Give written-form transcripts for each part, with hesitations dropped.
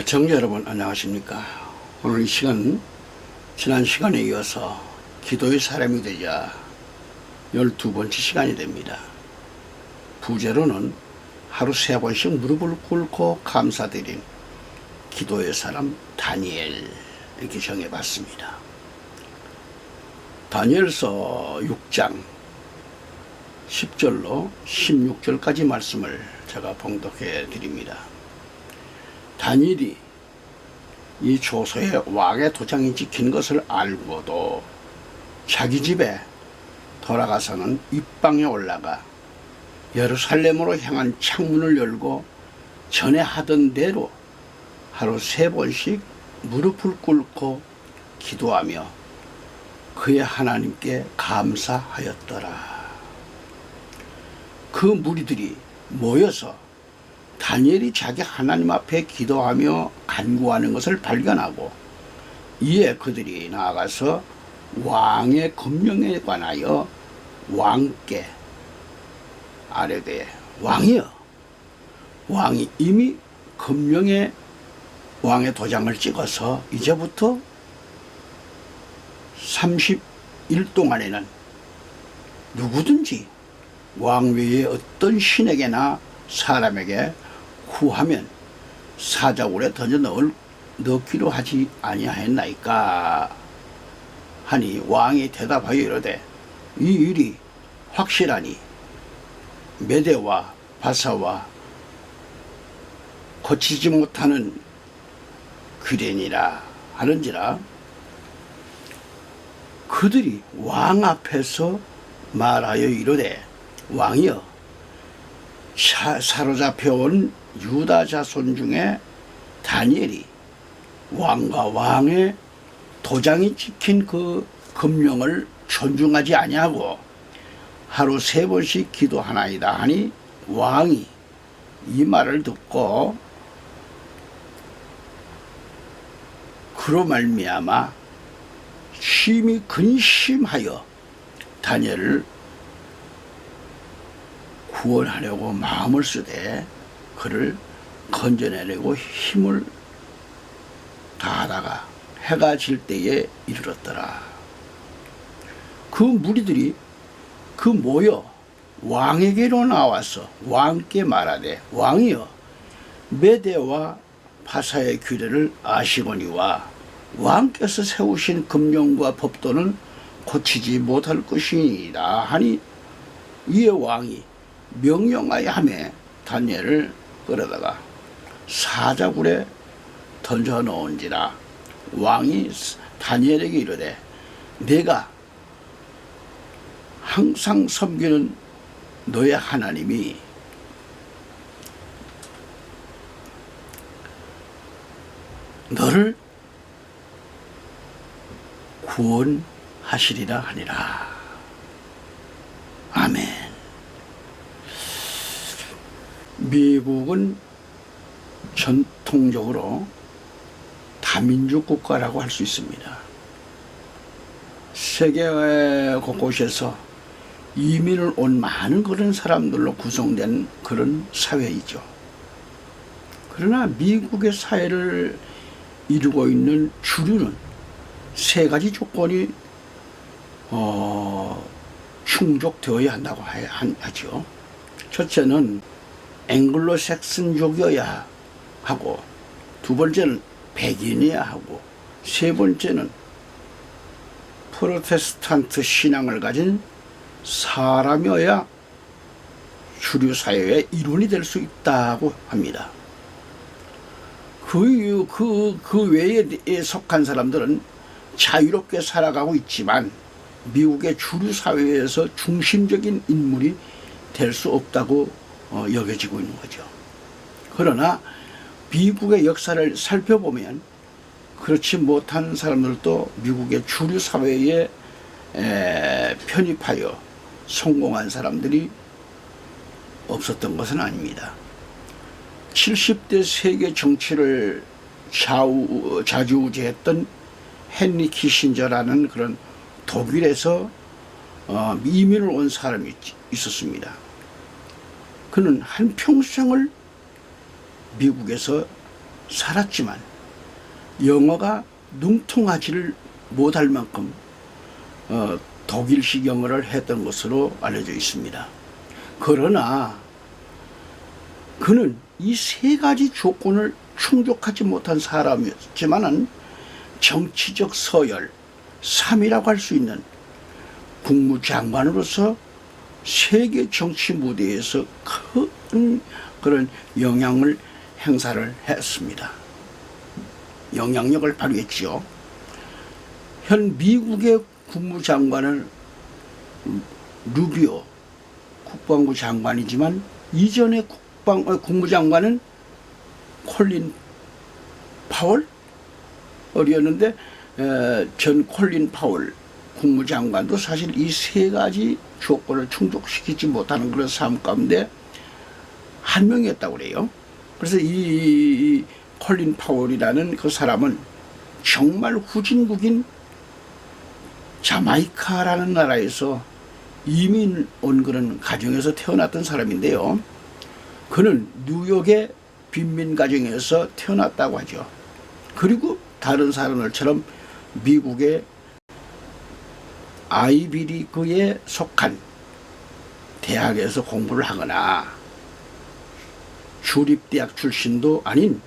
청자 여러분 안녕하십니까. 오늘 이 시간 지난 시간에 이어서 기도의 사람이 되자 12번째 시간이 됩니다. 부제로는 하루 3번씩 무릎을 꿇고 감사드린 기도의 사람 다니엘 이렇게 정해봤습니다. 다니엘서 6장 10절로 16절까지 말씀을 제가 봉독해 드립니다. 다니엘이 이 조서에 왕의 도장이 찍힌 것을 알고도 자기 집에 돌아가서는 윗방에 올라가 예루살렘으로 향한 창문을 열고 전에 하던 대로 하루 3번씩 무릎을 꿇고 기도하며 그의 하나님께 감사하였더라. 그 무리들이 모여서 다니엘이 자기 하나님 앞에 기도하며 간구하는 것을 발견하고 이에 그들이 나아가서 왕의 금령에 관하여 왕께 아뢰되 왕이여, 왕이 이미 금령에 왕의 도장을 찍어서 이제부터 30일 동안에는 누구든지 왕 외에 어떤 신에게나 사람에게 구하면 사자굴에 던져 넣기로 하지 아니하였나이까 하니 왕이 대답하여 이르되 이 일이 확실하니 메대와 바사와 고치지 못하는 귀례니라 하는지라. 그들이 왕 앞에서 말하여 이르되 왕이여, 사로잡혀온 유다 자손 중에 다니엘이 왕과 왕의 도장이 찍힌 그 금령을 존중하지 아니하고 하루 3번씩 기도하나이다 하니 왕이 이 말을 듣고 그로 말미암아 심히 근심하여 다니엘을 구원하려고 마음을 쓰되 그를 건져내려고 힘을 다하다가 해가 질 때에 이르렀더라. 그 무리들이 그 모여 왕에게로 나와서 왕께 말하되 왕이여, 메대와 바사의 규례를 아시거니와 왕께서 세우신 금령과 법도는 고치지 못할 것이니이다 하니 이에 왕이 명령하여 하매 다니엘을 끌어다가 사자굴에 던져 넣은지라. 왕이 다니엘에게 이르되 내가 항상 섬기는 너의 하나님이 너를 구원하시리라 하니라. 아멘. 미국은 전통적으로 다민족 국가라고 할 수 있습니다. 세계 곳곳에서 이민을 온 많은 그런 사람들로 구성된 그런 사회이죠. 그러나 미국의 사회를 이루고 있는 주류는 3가지 조건이 충족되어야 한다고 하죠. 첫째는 앵글로색슨족이어야 하고, 2번째는 백인이어야 하고, 3번째는 프로테스탄트 신앙을 가진 사람이어야 주류 사회의 일원이 될 수 있다고 합니다. 그 외에 속한 사람들은 자유롭게 살아가고 있지만 미국의 주류 사회에서 중심적인 인물이 될 수 없다고 여겨지고 있는 거죠. 그러나 미국의 역사를 살펴보면 그렇지 못한 사람들도 미국의 주류 사회에 편입하여 성공한 사람들이 없었던 것은 아닙니다. 70대 세계 정치를 좌지우지했던 헨리 키신저라는 그런 독일에서 이민을 온 사람이 있었습니다. 그는 한평생을 미국에서 살았지만 영어가 능통하지를 못할 만큼 독일식 영어를 했던 것으로 알려져 있습니다. 그러나 그는 이 세 가지 조건을 충족하지 못한 사람이었지만은 정치적 서열 3이라고 할 수 있는 국무장관으로서 세계 정치 무대에서 큰 그런 영향을 행사를 했습니다. 영향력을 발휘했지요. 현 미국의 국무장관은 루비오 국방부 장관이지만 이전의 국무장관은 콜린 파월이었는데 전 콜린 파월 국무장관도 사실 이 세 가지 조건을 충족시키지 못하는 그런 삶 가운데 한 명이었다고 그래요. 그래서 이 콜린 파월이라는 그 사람은 정말 후진국인 자마이카라는 나라에서 이민 온 그런 가정에서 태어났던 사람인데요. 그는 뉴욕의 빈민 가정에서 태어났다고 하죠. 그리고 다른 사람들처럼 미국의 아이비리그에 속한 대학에서 공부를 하거나 주립대학 출신도 아닌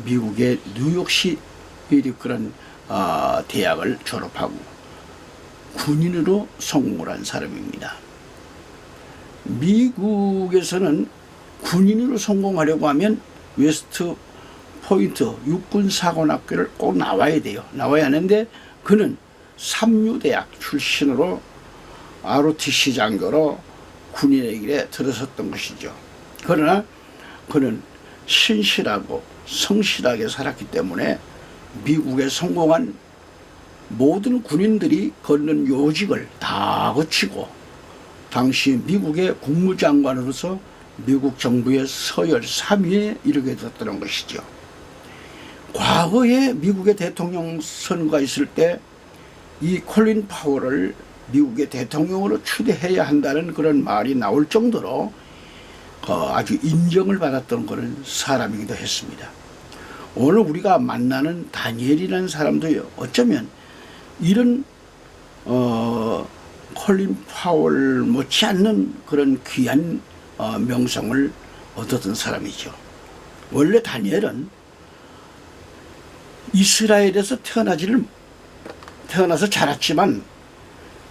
미국의 뉴욕시 그런 대학을 졸업하고 군인으로 성공을 한 사람입니다. 미국에서는 군인으로 성공하려고 하면 웨스트 포인트 육군사관학교를 꼭 나와야 돼요. 나와야 하는데 그는 삼류대학 출신으로 ROTC 장교로 군인의 길에 들어섰던 것이죠. 그러나 그는 신실하고 성실하게 살았기 때문에 미국에 성공한 모든 군인들이 걷는 요직을 다 거치고 당시 미국의 국무장관으로서 미국 정부의 서열 3위에 이르게 됐다는 것이죠. 과거에 미국의 대통령 선거가 있을 때 이 콜린 파월을 미국의 대통령으로 추대해야 한다는 그런 말이 나올 정도로 아주 인정을 받았던 그런 사람이기도 했습니다. 오늘 우리가 만나는 다니엘이라는 사람도 어쩌면 이런 콜린 파월 못지않는 그런 귀한 명성을 얻었던 사람이죠. 원래 다니엘은 이스라엘에서 태어나서 자랐지만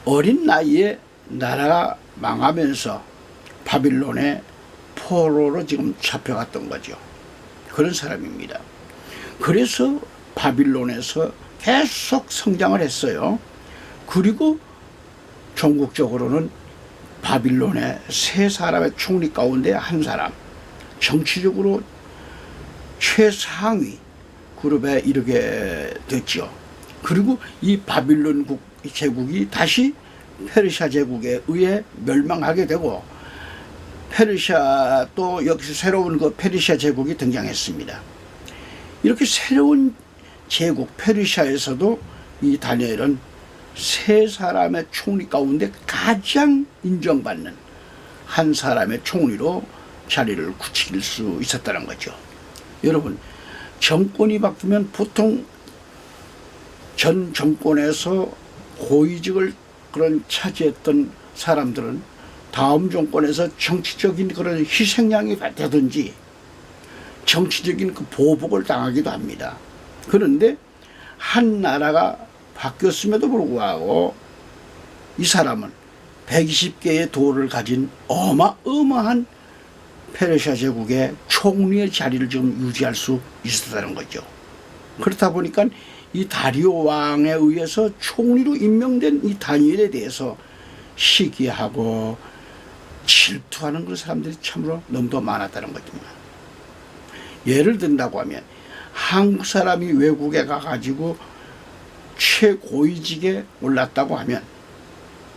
어린 나이에 나라가 망하면서 바빌론의 포로로 지금 잡혀갔던 거죠. 그런 사람입니다. 그래서 바빌론에서 계속 성장을 했어요. 그리고 전국적으로는 바빌론의 세 사람의 총리 가운데 한 사람, 정치적으로 최상위 그룹에 이르게 됐죠. 그리고 이 바빌론 제국이 다시 페르시아 제국에 의해 멸망하게 되고 페르시아 또 여기서 새로운 그 페르시아 제국이 등장했습니다. 이렇게 새로운 제국 페르시아에서도 이 다니엘은 세 사람의 총리 가운데 가장 인정받는 한 사람의 총리로 자리를 굳힐 수 있었다는 거죠. 여러분, 정권이 바뀌면 보통 전 정권에서 고위직을 그런 차지했던 사람들은 다음 정권에서 정치적인 그런 희생양이 되든지 정치적인 그 보복을 당하기도 합니다. 그런데 한 나라가 바뀌었음에도 불구하고 이 사람은 120개의 도를 가진 어마어마한 페르시아 제국의 총리의 자리를 지금 유지할 수 있었다는 거죠. 그렇다 보니까 이 다리오 왕에 의해서 총리로 임명된 이 다니엘에 대해서 시기하고 질투하는 그런 사람들이 참으로 너무도 많았다는 것입니다. 예를 든다고 하면 한국 사람이 외국에 가가지고 최고위직에 올랐다고 하면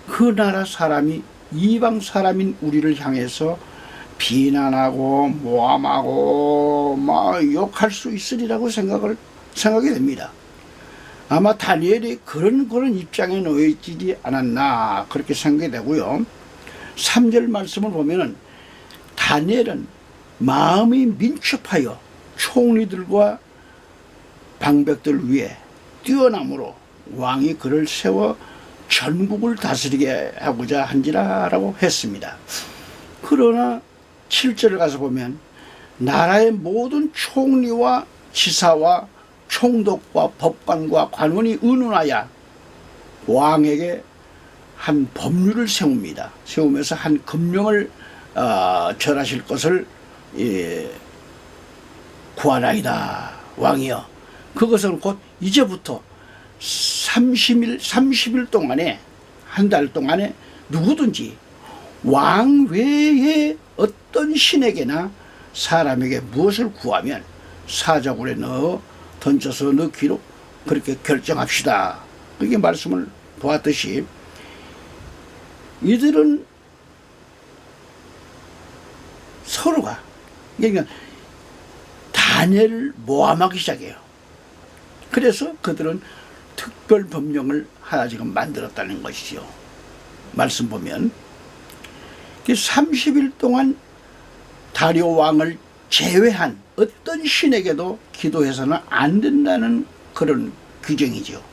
그 나라 사람이 이방 사람인 우리를 향해서 비난하고 모함하고 막 욕할 수 있으리라고 생각이 됩니다. 아마 다니엘이 그런 입장에 놓여있지 않았나 그렇게 생각이 되고요. 3절 말씀을 보면은 다니엘은 마음이 민첩하여 총리들과 방백들 위에 뛰어남으로 왕이 그를 세워 전국을 다스리게 하고자 한지라라고 했습니다. 그러나 7절을 가서 보면 나라의 모든 총리와 지사와 총독과 법관과 관원이 의논하여 왕에게 한 법률을 세웁니다. 세우면서 한 금령을 절하실 것을 구하나이다. 왕이여, 그것은 곧 이제부터 30일 동안에, 한 달 동안에 누구든지 왕 외에 어떤 신에게나 사람에게 무엇을 구하면 사자굴에 넣어 던져서 넣기로 그렇게 결정합시다. 그게 말씀을 보았듯이 이들은 서로가, 그러니까 다니엘을 모함하기 시작해요. 그래서 그들은 특별 법령을 하나 지금 만들었다는 것이죠. 말씀 보면 30일 동안 다리오 왕을 제외한 어떤 신에게도 기도해서는 안 된다는 그런 규정이죠.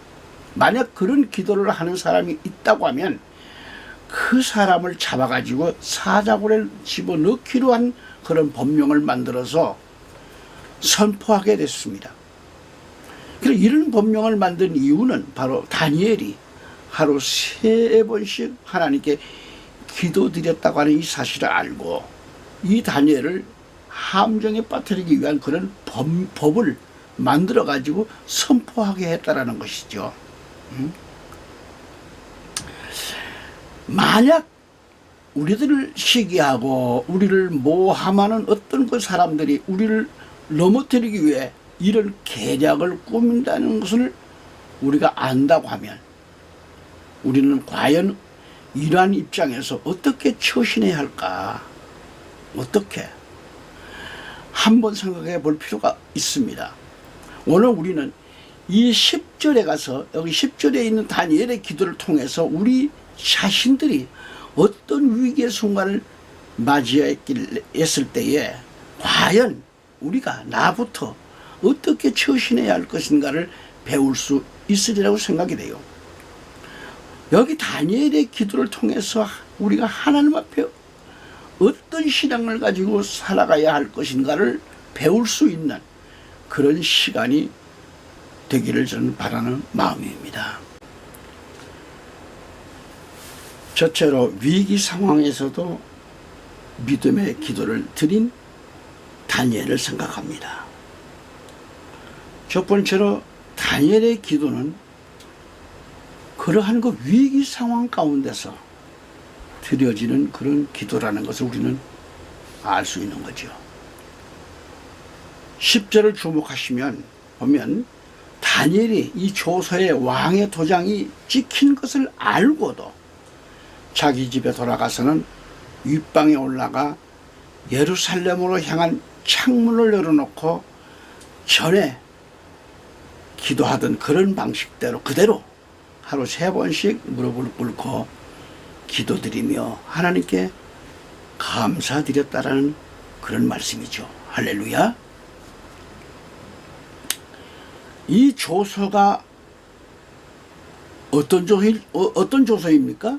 만약 그런 기도를 하는 사람이 있다고 하면 그 사람을 잡아가지고 사자굴에 집어넣기로 한 그런 법령을 만들어서 선포하게 됐습니다. 그래서 이런 법령을 만든 이유는 바로 다니엘이 하루 3번씩 하나님께 기도드렸다고 하는 이 사실을 알고 이 다니엘을 함정에 빠뜨리기 위한 그런 법을 만들어 가지고 선포하게 했다라는 것이죠. 만약 우리들을 시기하고 우리를 모함하는 어떤 그 사람들이 우리를 넘어뜨리기 위해 이런 계략을 꾸민다는 것을 우리가 안다고 하면 우리는 과연 이러한 입장에서 어떻게 처신해야 할까? 어떻게? 한번 생각해 볼 필요가 있습니다. 오늘 우리는 이 10절에 가서 여기 10절에 있는 다니엘의 기도를 통해서 우리 자신들이 어떤 위기의 순간을 맞이했을 때에 과연 우리가 나부터 어떻게 처신해야 할 것인가를 배울 수 있으리라고 생각이 돼요. 여기 다니엘의 기도를 통해서 우리가 하나님 앞에 어떤 신앙을 가지고 살아가야 할 것인가를 배울 수 있는 그런 시간이 되기를 저는 바라는 마음입니다. 첫째로 위기 상황에서도 믿음의 기도를 드린 다니엘을 생각합니다. 첫 번째로 다니엘의 기도는 그러한 그 위기 상황 가운데서 드려지는 그런 기도라는 것을 우리는 알 수 있는 거죠. 10절을 주목하시면 보면 다니엘이 이 조서에 왕의 도장이 찍힌 것을 알고도 자기 집에 돌아가서는 윗방에 올라가 예루살렘으로 향한 창문을 열어놓고 전에 기도하던 그런 방식대로 그대로 하루 3번씩 무릎을 꿇고 기도드리며 하나님께 감사드렸다라는 그런 말씀이죠. 할렐루야. 이 조서가 어떤 조서입니까?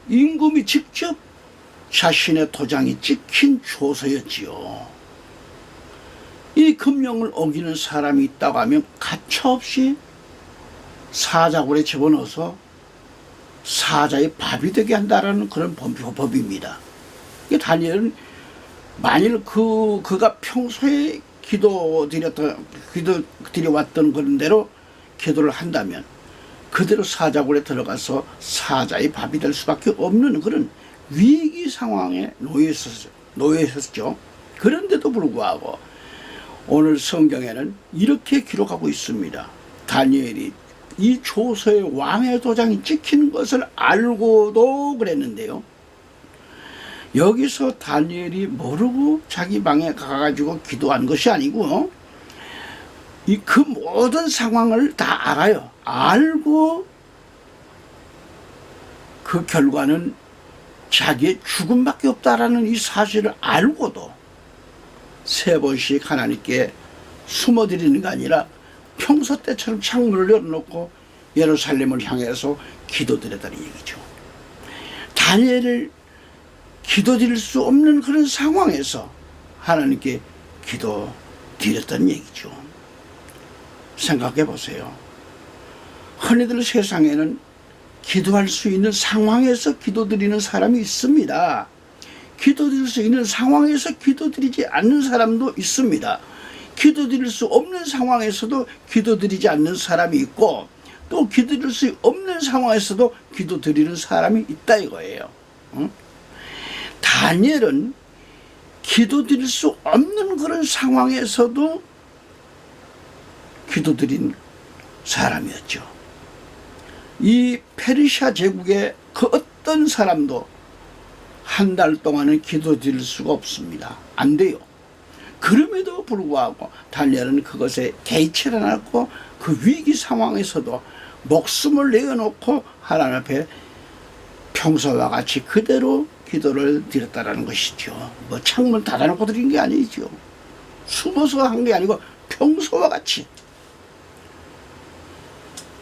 임금이 직접 자신의 도장이 찍힌 조서였지요. 이 금령을 어기는 사람이 있다고 하면 가차없이 사자굴에 집어넣어서 사자의 밥이 되게 한다라는 그런 법입니다. 다니엘은 만일 그가 평소에 기도드려왔던 그런 대로 기도를 한다면 그대로 사자굴에 들어가서 사자의 밥이 될 수밖에 없는 그런 위기 상황에 놓여 있었죠. 그런데도 불구하고 오늘 성경에는 이렇게 기록하고 있습니다. 다니엘이 이 조서에 왕의 도장이 찍힌 것을 알고도 그랬는데요. 여기서 다니엘이 모르고 자기 방에 가가지고 기도한 것이 아니고 그 모든 상황을 다 알아요. 알고 그 결과는 자기의 죽음밖에 없다라는 이 사실을 알고도 3번씩 하나님께 숨어들이는 게 아니라 평소 때처럼 창문을 열어놓고 예루살렘을 향해서 기도드렸다는 얘기죠. 다니엘을 기도드릴 수 없는 그런 상황에서 하나님께 기도드렸다는 얘기죠. 생각해 보세요. 흔히들 세상에는 기도할 수 있는 상황에서 기도드리는 사람이 있습니다. 기도드릴 수 있는 상황에서 기도드리지 않는 사람도 있습니다. 기도드릴 수 없는 상황에서도 기도드리지 않는 사람이 있고, 또 기도드릴 수 없는 상황에서도 기도드리는 사람이 있다 이거예요. 다니엘은 기도드릴 수 없는 그런 상황에서도 기도드린 사람이었죠. 이 페르시아 제국의 그 어떤 사람도 한 달 동안은 기도드릴 수가 없습니다. 안 돼요. 그럼에도 불구하고 다니엘은 그것에 개의치를 않았고 그 위기 상황에서도 목숨을 내어놓고 하나님 앞에 평소와 같이 그대로 기도를 드렸다라는 것이죠. 뭐 창문 닫아놓고 드린 게 아니죠. 숨어서 한 게 아니고 평소와 같이.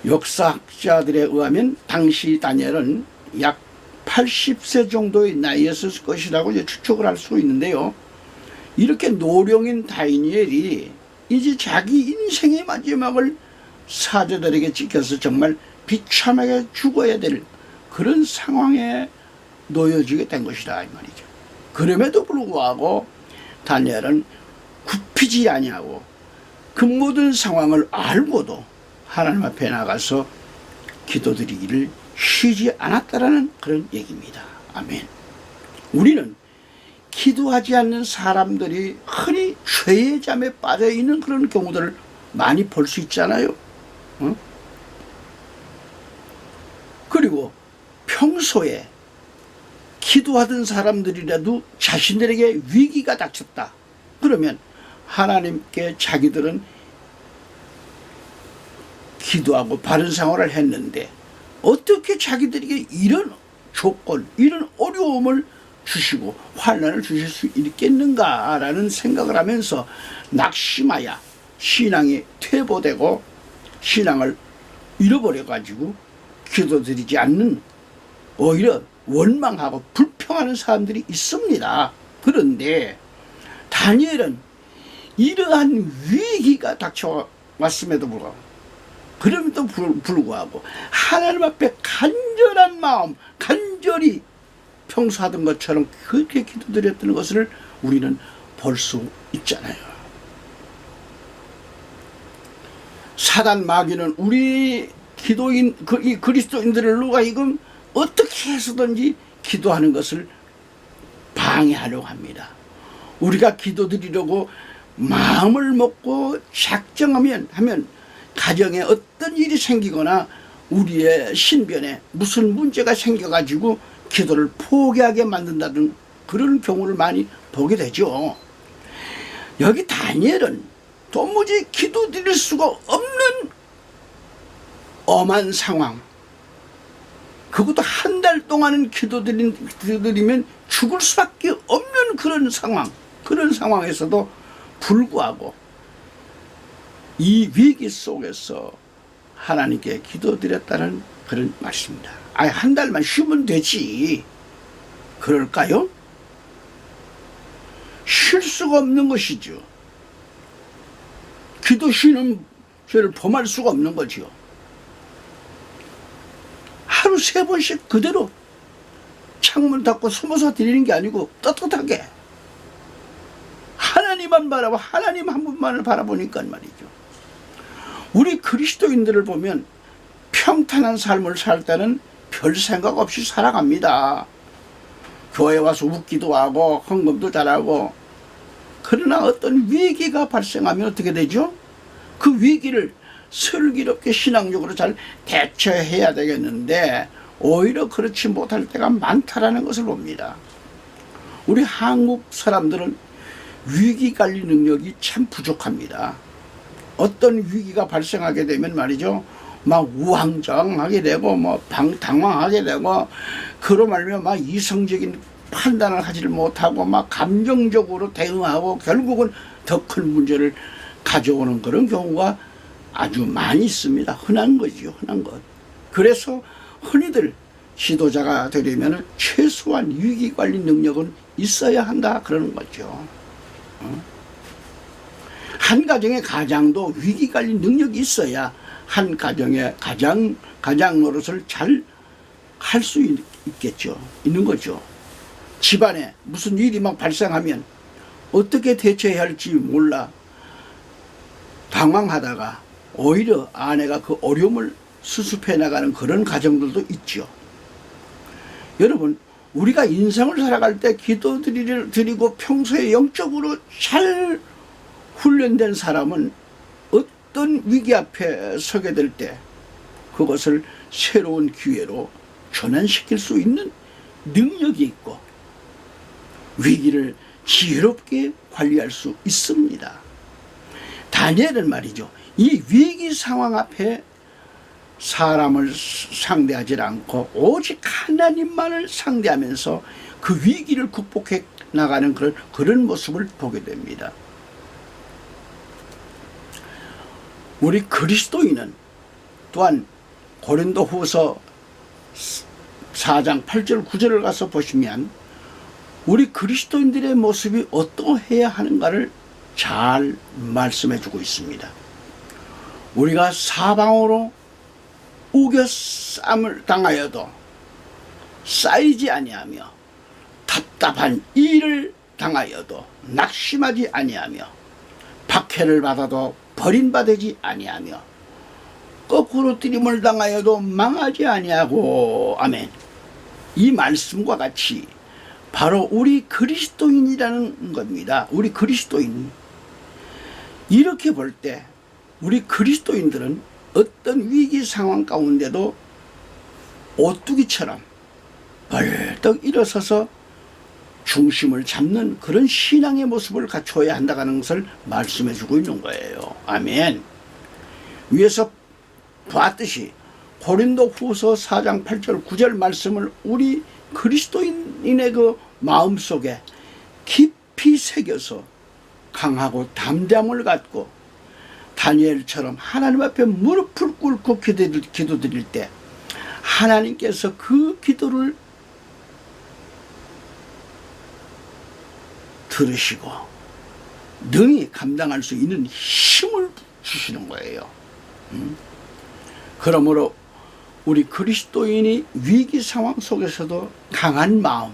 역사학자들에 의하면 당시 다니엘은 약 80세 정도의 나이였을 것이라고 추측을 할 수 있는데요. 이렇게 노령인 다니엘이 이제 자기 인생의 마지막을 사제들에게 찍혀서 정말 비참하게 죽어야 될 그런 상황에 놓여지게 된 것이다 이 말이죠. 그럼에도 불구하고 다니엘은 굽히지 아니하고 그 모든 상황을 알고도 하나님 앞에 나가서 기도드리기를 쉬지 않았다라는 그런 얘기입니다. 아멘. 우리는 기도하지 않는 사람들이 흔히 죄의 잠에 빠져 있는 그런 경우들을 많이 볼 수 있잖아요. 그리고 평소에 기도하던 사람들이라도 자신들에게 위기가 닥쳤다. 그러면 하나님께 자기들은 기도하고 바른 생활을 했는데 어떻게 자기들에게 이런 조건, 이런 어려움을 주시고 환난을 주실 수 있겠는가라는 생각을 하면서 낙심하여 신앙이 퇴보되고 신앙을 잃어버려가지고 기도드리지 않는, 오히려 원망하고 불평하는 사람들이 있습니다. 그런데 다니엘은 이러한 위기가 닥쳐왔음에도 불구하고 하나님 앞에 간절한 마음, 간절히 평소 하던 것처럼 그렇게 기도드렸던 것을 우리는 볼 수 있잖아요. 사단 마귀는 우리 기도인, 이 그리스도인들을 누가이금 어떻게 해서든지 기도하는 것을 방해하려고 합니다. 우리가 기도드리려고 마음을 먹고 작정하면 가정에 어떤 일이 생기거나 우리의 신변에 무슨 문제가 생겨가지고 기도를 포기하게 만든다는 그런 경우를 많이 보게 되죠. 여기 다니엘은 도무지 기도드릴 수가 없는 엄한 상황, 그것도 한 달 동안은 기도드리면 죽을 수밖에 없는 그런 상황에서도 불구하고 이 위기 속에서 하나님께 기도드렸다는 그런 말씀입니다. 한 달만 쉬면 되지. 그럴까요? 쉴 수가 없는 것이죠. 기도 쉬는 죄를 범할 수가 없는 거죠. 하루 3번씩 그대로 창문 닫고 숨어서 드리는 게 아니고 떳떳하게 하나님만 바라보고 하나님 한 분만을 바라보니까 말이죠. 우리 그리스도인들을 보면 평탄한 삶을 살 때는 별 생각 없이 살아갑니다. 교회 와서 웃기도 하고 헌금도 잘하고. 그러나 어떤 위기가 발생하면 어떻게 되죠? 그 위기를 슬기롭게 신앙적으로 잘 대처해야 되겠는데 오히려 그렇지 못할 때가 많다라는 것을 봅니다. 우리 한국 사람들은 위기관리 능력이 참 부족합니다. 어떤 위기가 발생하게 되면 말이죠, 막 우왕좌왕하게 되고 당황하게 되고, 그로 말미암아 막 이성적인 판단을 하지를 못하고 막 감정적으로 대응하고 결국은 더 큰 문제를 가져오는 그런 경우가 아주 많이 있습니다. 흔한 거지요, 흔한 것. 그래서 흔히들 지도자가 되려면 최소한 위기관리 능력은 있어야 한다 그러는 거죠. 한 가정의 가장도 위기관리 능력이 있어야 한 가정의 가장 노릇을 잘 할 수 있겠죠. 있는 거죠. 집안에 무슨 일이 막 발생하면 어떻게 대처해야 할지 몰라 당황하다가 오히려 아내가 그 어려움을 수습해 나가는 그런 가정들도 있죠. 여러분, 우리가 인생을 살아갈 때 기도드리고 평소에 영적으로 잘 훈련된 사람은 어떤 위기 앞에 서게 될 때 그것을 새로운 기회로 전환시킬 수 있는 능력이 있고 위기를 지혜롭게 관리할 수 있습니다. 다니엘은 말이죠, 이 위기 상황 앞에 사람을 상대하지 않고 오직 하나님만을 상대하면서 그 위기를 극복해 나가는 그런 모습을 보게 됩니다. 우리 그리스도인은 또한 고린도후서 4장 8절 9절을 가서 보시면 우리 그리스도인들의 모습이 어떠해야 하는가를 잘 말씀해 주고 있습니다. 우리가 사방으로 우겨쌈을 당하여도 쌓이지 아니하며 답답한 일을 당하여도 낙심하지 아니하며 박해를 받아도 버림받지 아니하며 거꾸로 뜨림을 당하여도 망하지 아니하고. 아멘. 이 말씀과 같이 바로 우리 그리스도인이라는 겁니다. 우리 그리스도인. 이렇게 볼 때 우리 그리스도인들은 어떤 위기 상황 가운데도 오뚜기처럼 벌떡 일어서서 중심을 잡는 그런 신앙의 모습을 갖춰야 한다는 것을 말씀해 주고 있는 거예요. 아멘. 위에서 봤듯이 고린도후서 4장 8절 9절 말씀을 우리 그리스도인의 그 마음속에 깊이 새겨서 강하고 담대함을 갖고 다니엘처럼 하나님 앞에 무릎을 꿇고 기도드릴 때 하나님께서 그 기도를 들으시고 능히 감당할 수 있는 힘을 주시는 거예요. 그러므로 우리 그리스도인이 위기 상황 속에서도 강한 마음,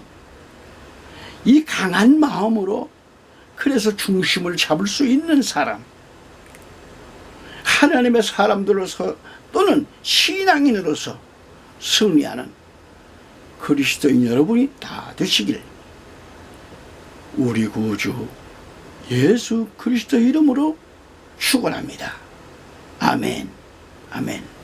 이 강한 마음으로 그래서 중심을 잡을 수 있는 사람, 하나님의 사람들로서 또는 신앙인으로서 승리하는 그리스도인 여러분이 다 되시길 우리 구주 예수 그리스도 이름으로 축원합니다. 아멘. 아멘.